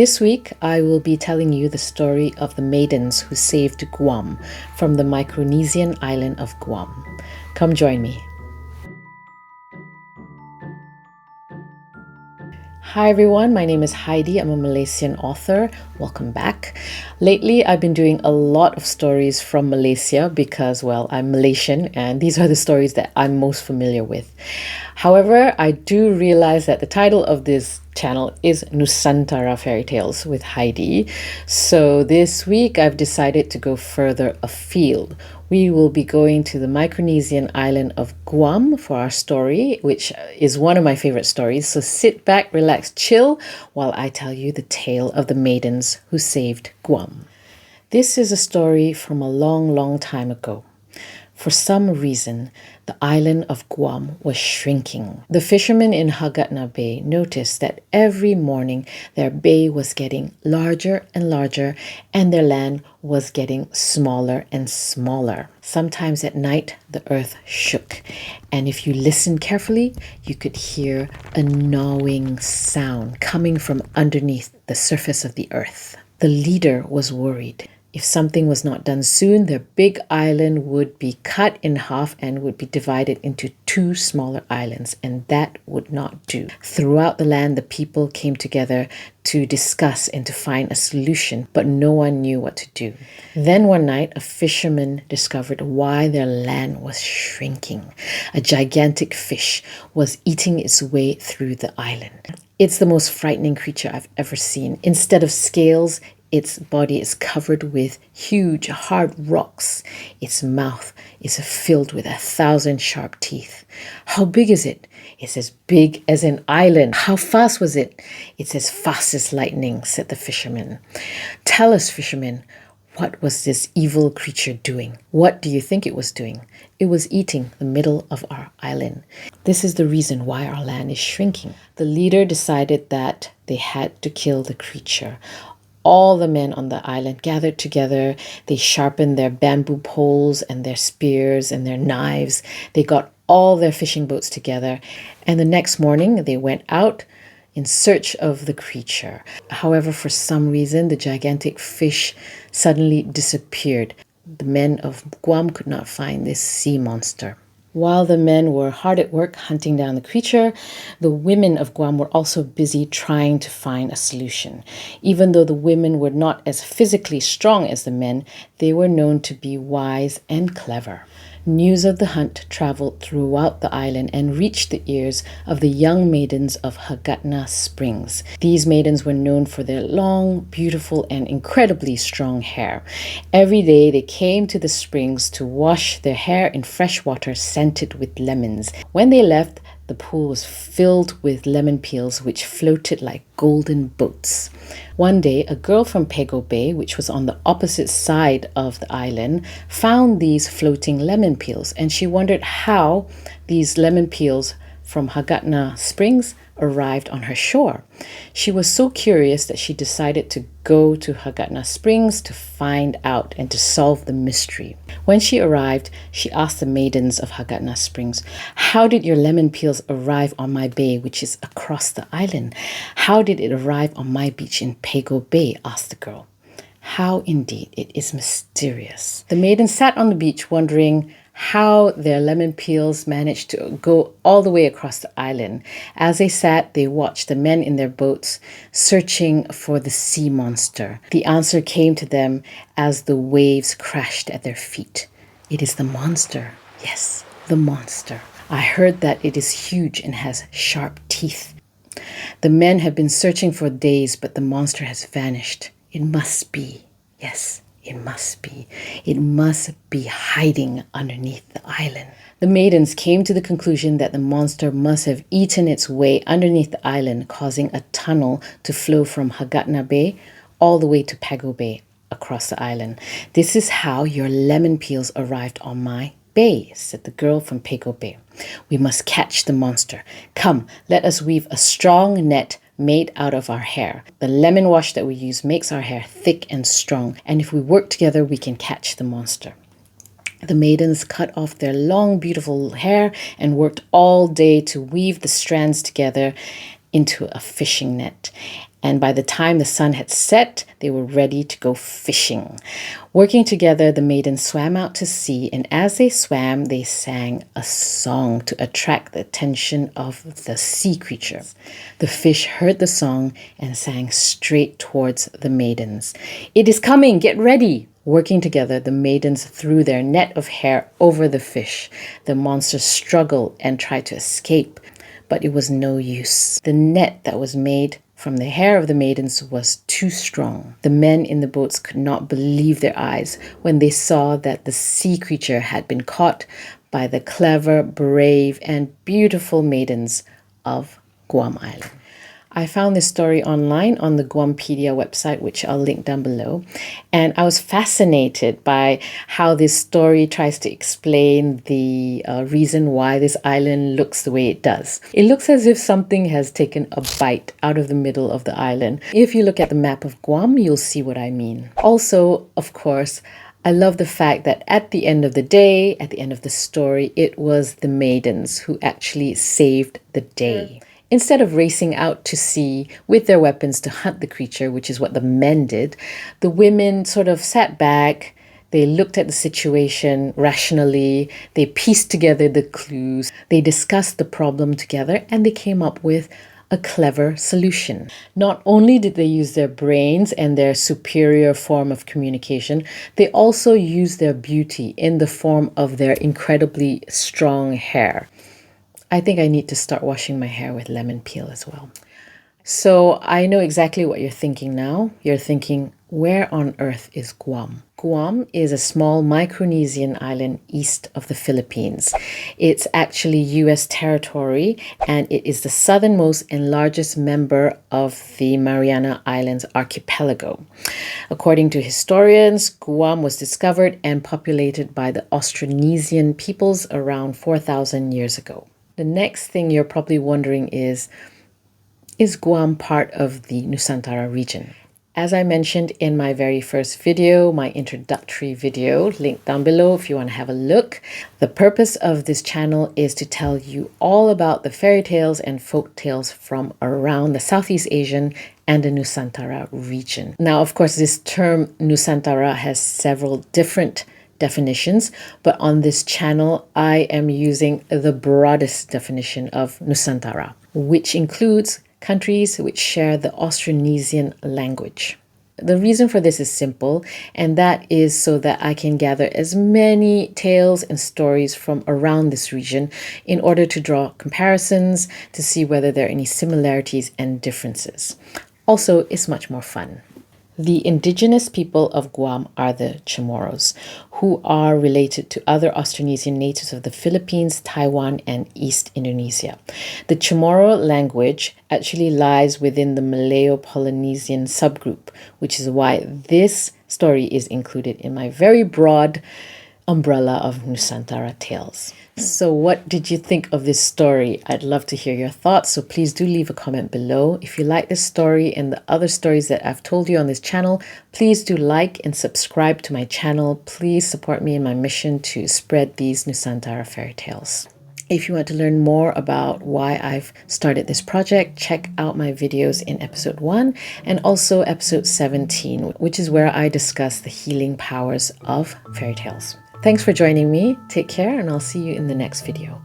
This week, I will be telling you the story of the maidens who saved Guam from the Micronesian island of Guam. Come join me. Hi everyone, my name is Heidi. I'm a Malaysian author. Welcome back. Lately, I've been doing a lot of stories from Malaysia because, well, I'm Malaysian and these are the stories that I'm most familiar with. However, I do realize that the title of this channel is Nusantara Fairy Tales with Heidi. So this week, I've decided to go further afield. We will be going to the Micronesian island of Guam for our story, which is one of my favorite stories. So sit back, relax, chill while I tell you the tale of the maidens who saved Guam. This is a story from a long, long time ago. For some reason, the island of Guam was shrinking. The fishermen in Hagatna Bay noticed that every morning their bay was getting larger and larger and their land was getting smaller and smaller. Sometimes at night, the earth shook. And if you listened carefully, you could hear a gnawing sound coming from underneath the surface of the earth. The leader was worried. If something was not done soon, their big island would be cut in half and would be divided into two smaller islands, and that would not do. Throughout the land, the people came together to discuss and to find a solution, but no one knew what to do. Then one night, a fisherman discovered why their land was shrinking. A gigantic fish was eating its way through the island. It's the most frightening creature I've ever seen. Instead of scales, its body is covered with huge, hard rocks. Its mouth is filled with 1,000 sharp teeth. How big is it? It's as big as an island. How fast was it? It's as fast as lightning, said the fisherman. Tell us, fisherman, what was this evil creature doing? What do you think it was doing? It was eating the middle of our island. This is the reason why our land is shrinking. The leader decided that they had to kill the creature. All the men on the island gathered together. They sharpened their bamboo poles and their spears and their knives. They got all their fishing boats together. And the next morning, they went out in search of the creature. However, for some reason, the gigantic fish suddenly disappeared. The men of Guam could not find this sea monster. While the men were hard at work hunting down the creature, the women of Guam were also busy trying to find a solution. Even though the women were not as physically strong as the men, they were known to be wise and clever. News of the hunt traveled throughout the island and reached the ears of the young maidens of Hagatna Springs. These maidens were known for their long, beautiful, and incredibly strong hair. Every day they came to the springs to wash their hair in fresh water scented with lemons. When they left, the pool was filled with lemon peels which floated like golden boats. One day, a girl from Pago Bay, which was on the opposite side of the island, found these floating lemon peels, and she wondered how these lemon peels from Hagatna Springs arrived on her shore. She was so curious that she decided to go to Hagatna Springs to find out and to solve the mystery. When she arrived, she asked the maidens of Hagatna Springs, "How did your lemon peels arrive on my bay, which is across the island? How did it arrive on my beach in Pago Bay?" asked the girl. How indeed, it is mysterious. The maidens sat on the beach wondering how their lemon peels managed to go all the way across the island. As they sat, they watched the men in their boats searching for the sea monster. The answer came to them as the waves crashed at their feet. It is the monster. Yes, the monster. I heard that it is huge and has sharp teeth. The men have been searching for days, but the monster has vanished. It must be. Yes. It must be. It must be hiding underneath the island. The maidens came to the conclusion that the monster must have eaten its way underneath the island, causing a tunnel to flow from Hagatna Bay all the way to Pago Bay across the island. "This is how your lemon peels arrived on my bay," said the girl from Pago Bay. "We must catch the monster. Come, let us weave a strong net made out of our hair. The lemon wash that we use makes our hair thick and strong, and if we work together, we can catch the monster." The maidens cut off their long, beautiful hair and worked all day to weave the strands together. into a fishing net. And by the time the sun had set, they were ready to go fishing. Working together, the maidens swam out to sea, and as they swam, they sang a song to attract the attention of the sea creatures. The fish heard the song and sang straight towards the maidens. "It is coming, get ready!" Working together, the maidens threw their net of hair over the fish. The monster struggled and tried to escape, but it was no use. The net that was made from the hair of the maidens was too strong. The men in the boats could not believe their eyes when they saw that the sea creature had been caught by the clever, brave, and beautiful maidens of Guam Island. I found this story online on the Guampedia website, which I'll link down below. And I was fascinated by how this story tries to explain the reason why this island looks the way it does. It looks as if something has taken a bite out of the middle of the island. If you look at the map of Guam, you'll see what I mean. Also, of course, I love the fact that at the end of the day, at the end of the story, it was the maidens who actually saved the day. Instead of racing out to sea with their weapons to hunt the creature, which is what the men did, the women sort of sat back. They looked at the situation rationally. They pieced together the clues. They discussed the problem together, and they came up with a clever solution. Not only did they use their brains and their superior form of communication, they also used their beauty in the form of their incredibly strong hair. I think I need to start washing my hair with lemon peel as well. So I know exactly what you're thinking now. You're thinking, where on earth is Guam? Guam is a small Micronesian island east of the Philippines. It's actually US territory, and it is the southernmost and largest member of the Mariana Islands archipelago. According to historians, Guam was discovered and populated by the Austronesian peoples around 4,000 years ago. The next thing you're probably wondering is Guam part of the Nusantara region? As I mentioned in my very first video, my introductory video, linked down below if you want to have a look, the purpose of this channel is to tell you all about the fairy tales and folk tales from around the Southeast Asian and the Nusantara region. Now, of course, this term Nusantara has several different definitions, but on this channel, I am using the broadest definition of Nusantara, which includes countries which share the Austronesian language. The reason for this is simple, and that is so that I can gather as many tales and stories from around this region in order to draw comparisons to see whether there are any similarities and differences. Also, it's much more fun. The indigenous people of Guam are the Chamorros, who are related to other Austronesian natives of the Philippines, Taiwan, and East Indonesia. The Chamorro language actually lies within the Malayo-polynesian subgroup, which is why this story is included in my very broad umbrella of Nusantara tales. So what did you think of this story? I'd love to hear your thoughts, so please do leave a comment below. If you like this story and the other stories that I've told you on this channel, please do like and subscribe to my channel. Please support me in my mission to spread these Nusantara fairy tales. If you want to learn more about why I've started this project, check out my videos in episode 1 and also episode 17, which is where I discuss the healing powers of fairy tales. Thanks for joining me. Take care, and I'll see you in the next video.